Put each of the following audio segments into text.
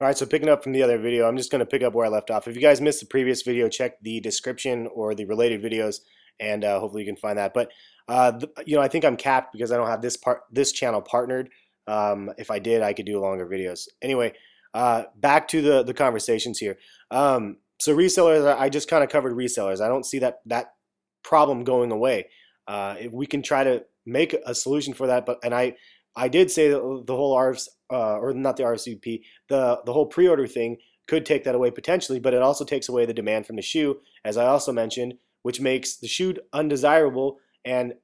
All right, so picking up from the other video, I'm just going to pick up where I left off. If you guys missed the previous video, check the description or the related videos, and hopefully you can find that. But I think I'm capped because I don't have this channel partnered. If I did, I could do longer videos. Anyway, back to the conversations here. So resellers, I just kind of covered resellers. I don't see that problem going away. If we can try to make a solution for that, and I did say that the whole RFs, or not the RSVP, the whole pre-order thing could take that away potentially, but it also takes away the demand from the shoe, as I also mentioned, which makes the shoe undesirable, and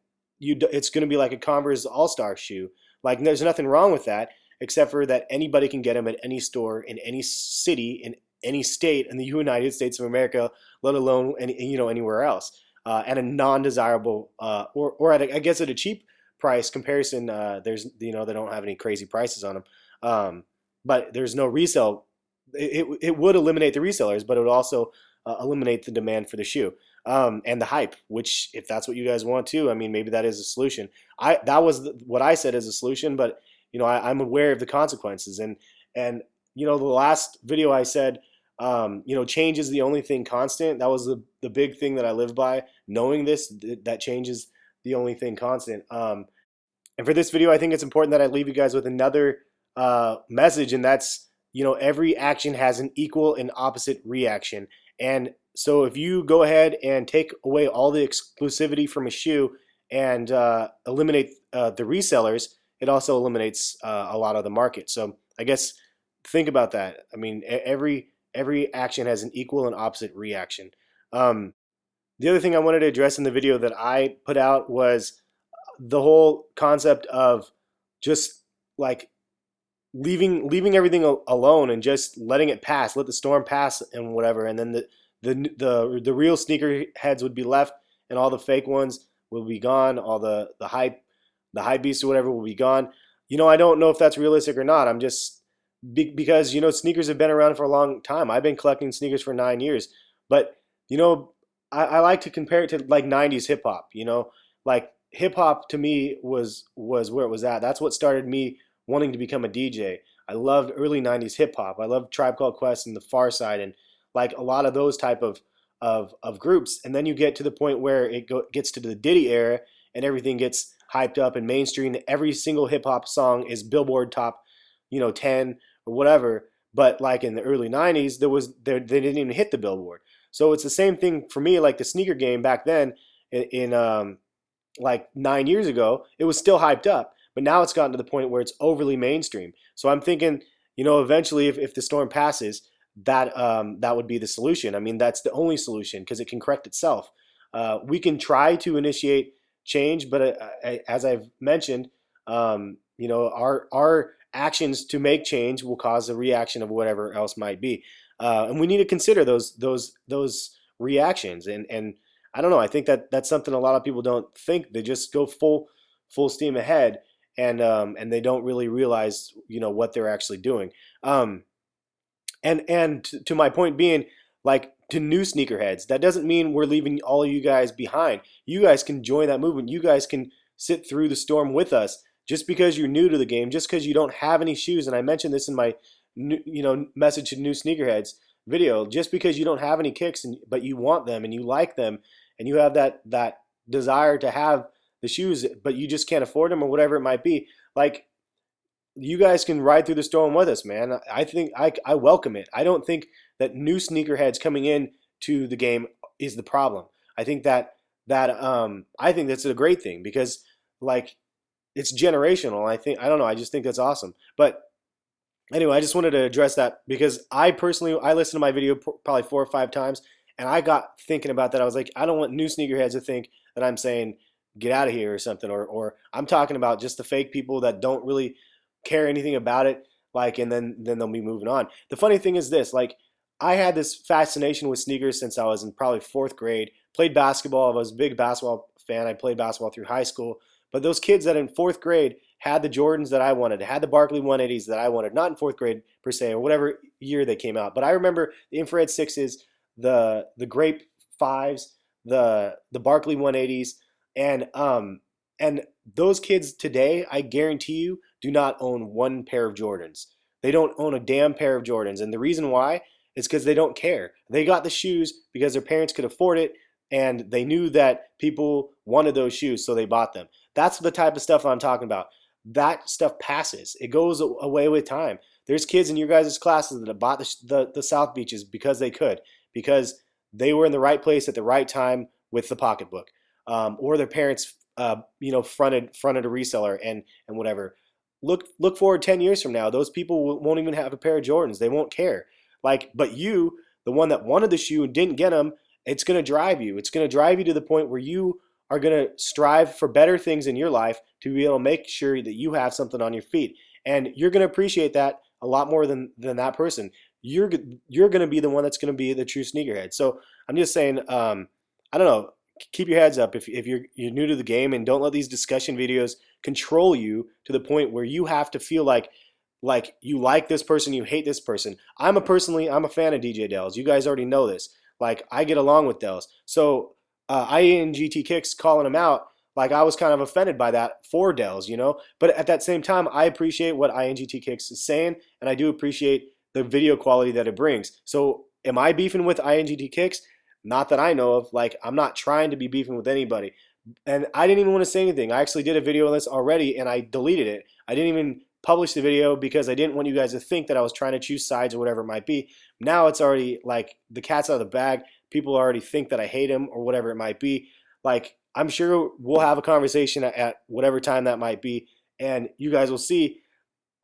it's going to be like a Converse All-Star shoe. Like, there's nothing wrong with that, except for that anybody can get them at any store in any city in any state in the United States of America, let alone anywhere else, at a non-desirable or at I guess at a cheap price comparison. They don't have any crazy prices on them, but there's no resale. It would eliminate the resellers, but it would also eliminate the demand for the shoe, and the hype, which, if that's what you guys want to, I mean, maybe that is a solution. That was what I said as a solution, but I'm aware of the consequences, and the last video I said, change is the only thing constant. That was the big thing that I live by, knowing that change is the only thing constant. And for this video, I think it's important that I leave you guys with another message, and that's, every action has an equal and opposite reaction. And so if you go ahead and take away all the exclusivity from a shoe and eliminate the resellers, it also eliminates a lot of the market. So I guess think about that. I mean, every action has an equal and opposite reaction. The other thing I wanted to address in the video that I put out was the whole concept of just like leaving everything alone and just letting it pass, let the storm pass and whatever, and then the real sneaker heads would be left, and all the fake ones will be gone. All the hype beasts or whatever will be gone. I don't know if that's realistic or not. I'm just because sneakers have been around for a long time. I've been collecting sneakers for 9 years, but I like to compare it to like 90s hip hop. Like hip hop to me was where it was at. That's what started me wanting to become a DJ. I loved early 90s hip hop. I loved Tribe Called Quest and the Far Side and like a lot of those type of groups. And then you get to the point where it gets to the Diddy era and everything gets hyped up and mainstream. Every single hip hop song is Billboard top 10 or whatever. But like in the early 90s, they didn't even hit the Billboard. So it's the same thing for me. Like the sneaker game back then in like 9 years ago, it was still hyped up, but now it's gotten to the point where it's overly mainstream. So I'm thinking, eventually if the storm passes, that would be the solution. I mean, that's the only solution because it can correct itself. We can try to initiate change, but as I've mentioned, our actions to make change will cause a reaction of whatever else might be, and we need to consider those reactions. And I don't know. I think that's something a lot of people don't think. They just go full steam ahead, and they don't really realize what they're actually doing. And to my point being, like, to new sneakerheads, that doesn't mean we're leaving all of you guys behind. You guys can join that movement. You guys can sit through the storm with us. Just because you're new to the game, just because you don't have any shoes, and I mentioned this in my message to new sneakerheads video, just because you don't have any kicks but you want them and you like them and you have that desire to have the shoes, but you just can't afford them or whatever it might be, like, you guys can ride through the storm with us, man. I think I welcome it. I don't think that new sneakerheads coming in to the game is the problem. I think I think that's a great thing because, like, it's generational. I don't know. I just think that's awesome. But anyway, I just wanted to address that because I listened to my video probably 4 or 5 times, and I got thinking about that. I was like, I don't want new sneakerheads to think that I'm saying get out of here or something, or I'm talking about just the fake people that don't really care anything about it, like, and then they'll be moving on. The funny thing is this, like, I had this fascination with sneakers since I was in probably 4th grade. Played basketball. I was a big basketball fan. I played basketball through high school. But those kids that in 4th grade had the Jordans that I wanted, had the Barkley 180s that I wanted, not in 4th grade per se, or whatever year they came out. But I remember the infrared 6s, the grape 5s, the Barkley 180s, and those kids today, I guarantee you, do not own one pair of Jordans. They don't own a damn pair of Jordans. And the reason why is because they don't care. They got the shoes because their parents could afford it and they knew that people wanted those shoes, so they bought them. That's the type of stuff I'm talking about. That stuff passes. It goes away with time. There's kids in your guys' classes that have bought the South Beaches because they could, because they were in the right place at the right time with the pocketbook, or their parents, fronted a reseller and whatever. Look forward 10 years from now. Those people won't even have a pair of Jordans. They won't care. But you, the one that wanted the shoe and didn't get them, it's going to drive you. It's going to drive you to the point where you are going to strive for better things in your life to be able to make sure that you have something on your feet. And you're going to appreciate that a lot more than that person. You're going to be the one that's going to be the true sneakerhead. So I'm just saying, I don't know, keep your heads up if you're new to the game, and don't let these discussion videos control you to the point where you have to feel like you like this person, you hate this person. I'm a fan of DJ Dells. You guys already know this. I get along with Dells. So INGT Kicks calling him out, I was kind of offended by that for Dells, But at that same time, I appreciate what INGT Kicks is saying, and I do appreciate the video quality that it brings. So am I beefing with INGT Kicks? Not that I know of. I'm not trying to be beefing with anybody. And I didn't even want to say anything. I actually did a video on this already, and I deleted it. I didn't even publish the video because I didn't want you guys to think that I was trying to choose sides or whatever it might be. Now it's already the cat's out of the bag. People already think that I hate him or whatever it might be. I'm sure we'll have a conversation at whatever time that might be, and you guys will see,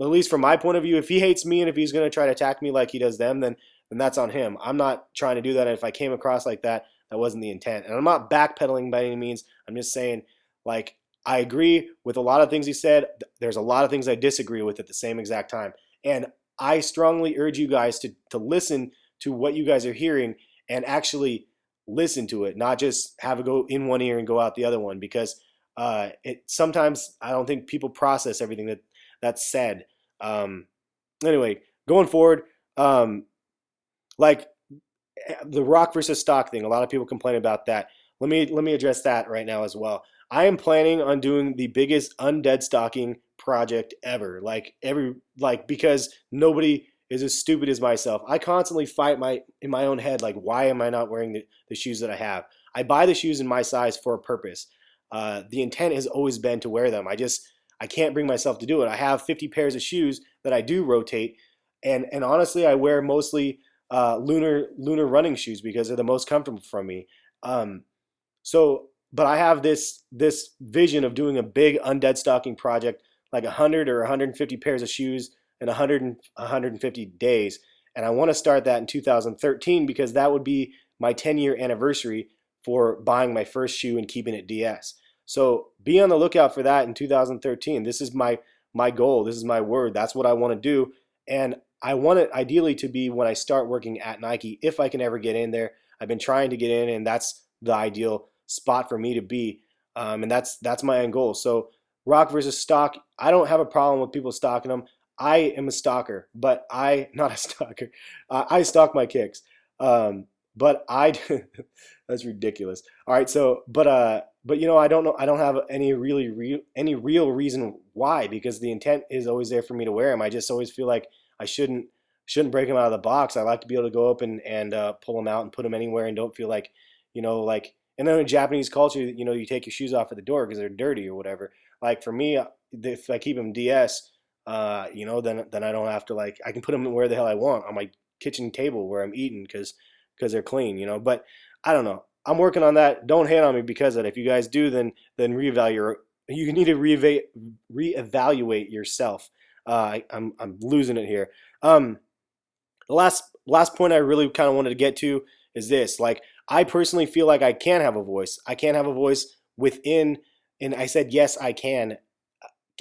at least from my point of view, if he hates me and if he's going to try to attack me like he does them, then that's on him. I'm not trying to do that. And if I came across like that, that wasn't the intent. And I'm not backpedaling by any means. I'm just saying, I agree with a lot of things he said. There's a lot of things I disagree with at the same exact time. And I strongly urge you guys to listen to what you guys are hearing and actually listen to it, not just have it go in one ear and go out the other one, because sometimes I don't think people process everything that's said. Anyway, going forward, the rock versus stock thing, a lot of people complain about that. Let me address that right now as well. I am planning on doing the biggest undead stocking project ever. Because nobody is as stupid as myself. I constantly fight in my own head, why am I not wearing the shoes that I have? I buy the shoes in my size for a purpose. The intent has always been to wear them. I can't bring myself to do it. I have 50 pairs of shoes that I do rotate, and honestly, I wear mostly lunar running shoes because they're the most comfortable for me. But I have this vision of doing a big undead stocking project, 100 or 150 pairs of shoes in 150 days. And I want to start that in 2013 because that would be my 10-year anniversary for buying my first shoe and keeping it DS. So be on the lookout for that in 2013. This is my goal. This is my word. That's what I want to do. And I want it ideally to be when I start working at Nike, if I can ever get in there. I've been trying to get in, and that's the ideal spot for me to be. And that's my end goal. So rock versus stock, I don't have a problem with people stocking them. I am a stalker, but not a stalker. I stalk my kicks. But that's ridiculous. All right. So, but I don't know. I don't have any real reason why, because the intent is always there for me to wear them. I just always feel like I shouldn't break them out of the box. I like to be able to go up and pull them out and put them anywhere and don't feel like, and then in Japanese culture, you take your shoes off at the door because they're dirty or whatever. For me, if I keep them DS, then I don't have to I can put them where the hell I want on my kitchen table where I'm eating because they're clean, But I don't know. I'm working on that. Don't hate on me because of it. If you guys do, then reevaluate. You need to reevaluate yourself. I'm losing it here. The last point I really kind of wanted to get to is this. I personally feel like I can have a voice. I can have a voice within, and I said yes, I can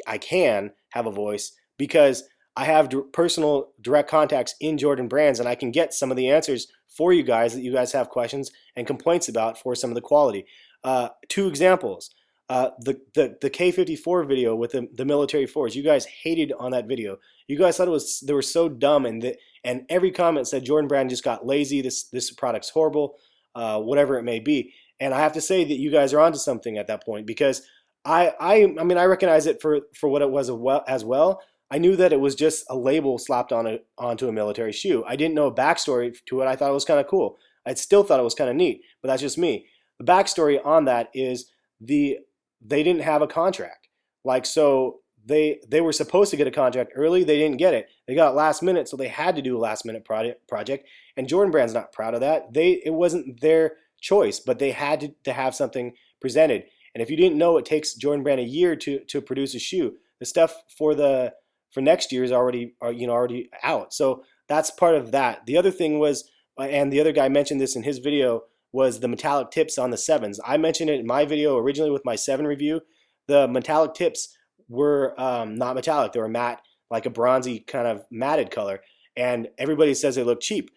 have a voice because I have personal direct contacts in Jordan brands, and I can get some of the answers for you guys that you guys have questions and complaints about for some of the quality. Two examples. The K54 video with the military fours. You guys hated on that video. You guys thought they were so dumb, and every comment said Jordan Brand just got lazy. This product's horrible, whatever it may be. And I have to say that you guys are onto something at that point because I recognize it for what it was as well. I knew that it was just a label slapped onto a military shoe. I didn't know a backstory to it. I thought it was kind of cool. I still thought it was kind of neat, but that's just me. The backstory on that is they didn't have a contract. Like, so they were supposed to get a contract early. They didn't get it. They got it last minute, so they had to do a last minute project. And Jordan Brand's not proud of that. It wasn't their choice, but they had to have something presented. And if you didn't know, it takes Jordan Brand a year to produce a shoe. The stuff for next year is already out. So that's part of that. The other thing was, and the other guy mentioned this in his video, was the metallic tips on the 7s. I mentioned it in my video originally with my 7 review. The metallic tips were not metallic. They were matte, like a bronzy kind of matted color. And everybody says they look cheap.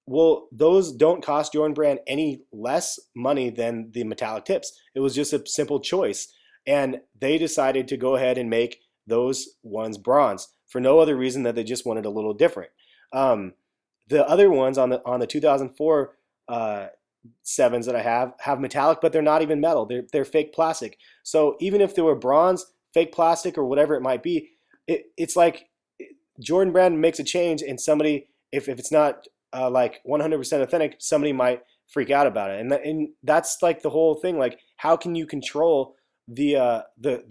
Well, those don't cost Jordan Brand any less money than the metallic tips. It was just a simple choice. And they decided to go ahead and make those ones bronze for no other reason that they just wanted a little different. The other ones on the 2004 7s that I have metallic, but they're not even metal. They're fake plastic. So even if they were bronze, fake plastic, or whatever it might be, it's like Jordan Brand makes a change, and somebody, if it's not like 100% authentic, somebody might freak out about it. And that's like the whole thing. Like, how can you control the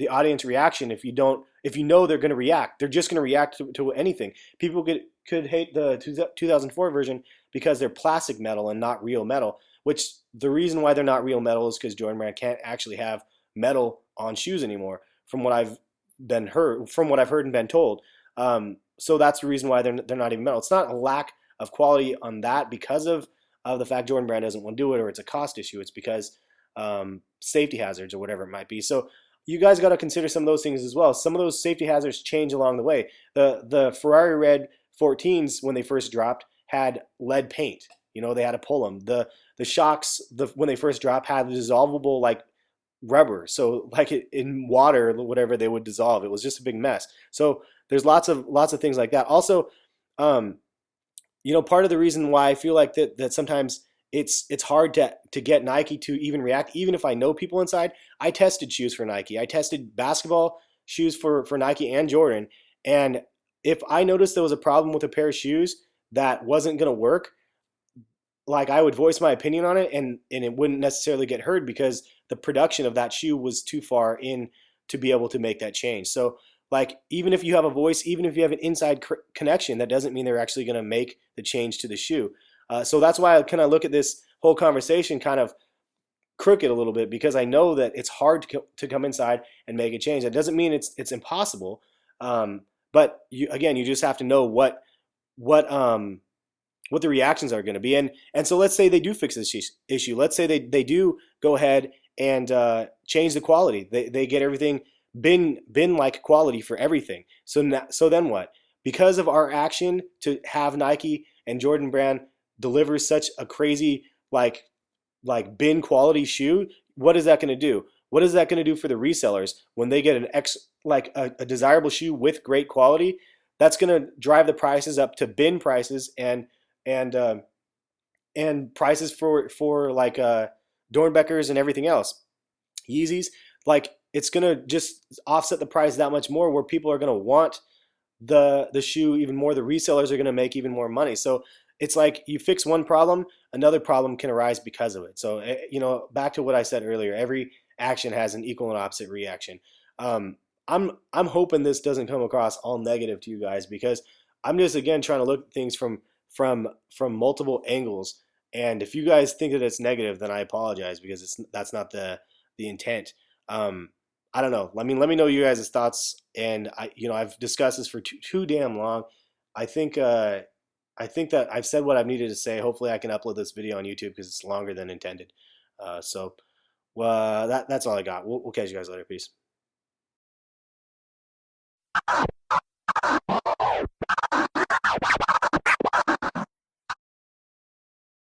audience reaction if you know they're going to react? They're just going to react to anything. People could hate the 2004 version because they're plastic metal and not real metal, which the reason why they're not real metal is because Jordan Brand can't actually have metal on shoes anymore, from what I've heard and been told. So that's the reason why they're not even metal. It's not a lack of quality on that because of the fact Jordan Brand doesn't want to do it, or it's a cost issue. It's because safety hazards or whatever it might be. So you guys got to consider some of those things as well. Some of those safety hazards change along the way. The Ferrari Red 14s, when they first dropped, had lead paint. They had to pull them. The shocks, when they first dropped, had dissolvable like rubber. So like in water, whatever, they would dissolve. It was just a big mess. So there's lots of things like that. Also, part of the reason why I feel like that sometimes it's hard to get Nike to even react, even if I know people inside. I tested shoes for Nike. I tested basketball shoes for Nike and Jordan. And if I noticed there was a problem with a pair of shoes that wasn't going to work, like, I would voice my opinion on it, and it wouldn't necessarily get heard because the production of that shoe was too far in to be able to make that change. So, like, even if you have a voice, even if you have an inside connection, that doesn't mean they're actually going to make the change to the shoe. So that's why I kind of look at this whole conversation kind of crooked a little bit, because I know that it's hard to come inside and make a change. That doesn't mean it's impossible, but you just have to know what the reactions are going to be. And so let's say they do fix this issue. Let's say they do go ahead and change the quality. They get everything bin like quality for everything. So then what? Because of our action to have Nike and Jordan Brand deliver such a crazy like bin quality shoe, what is that going to do? What is that going to do for the resellers when they get a desirable shoe with great quality? That's going to drive the prices up to bin prices and prices for like Dornbeckers and everything else, Yeezys. Like, it's going to just offset the price that much more, where people are going to want the shoe even more. The resellers are going to make even more money. So it's like, you fix one problem, another problem can arise because of it. So back to what I said earlier, every action has an equal and opposite reaction. I'm hoping this doesn't come across all negative to you guys, because I'm just, again, trying to look at things from multiple angles. And if you guys think that it's negative, then I apologize, because that's not the intent. I don't know. Let me know you guys' thoughts. And I've discussed this for too damn long. I think that I've said what I've needed to say. Hopefully I can upload this video on YouTube, because it's longer than intended. That's all I got. We'll catch you guys later. Peace.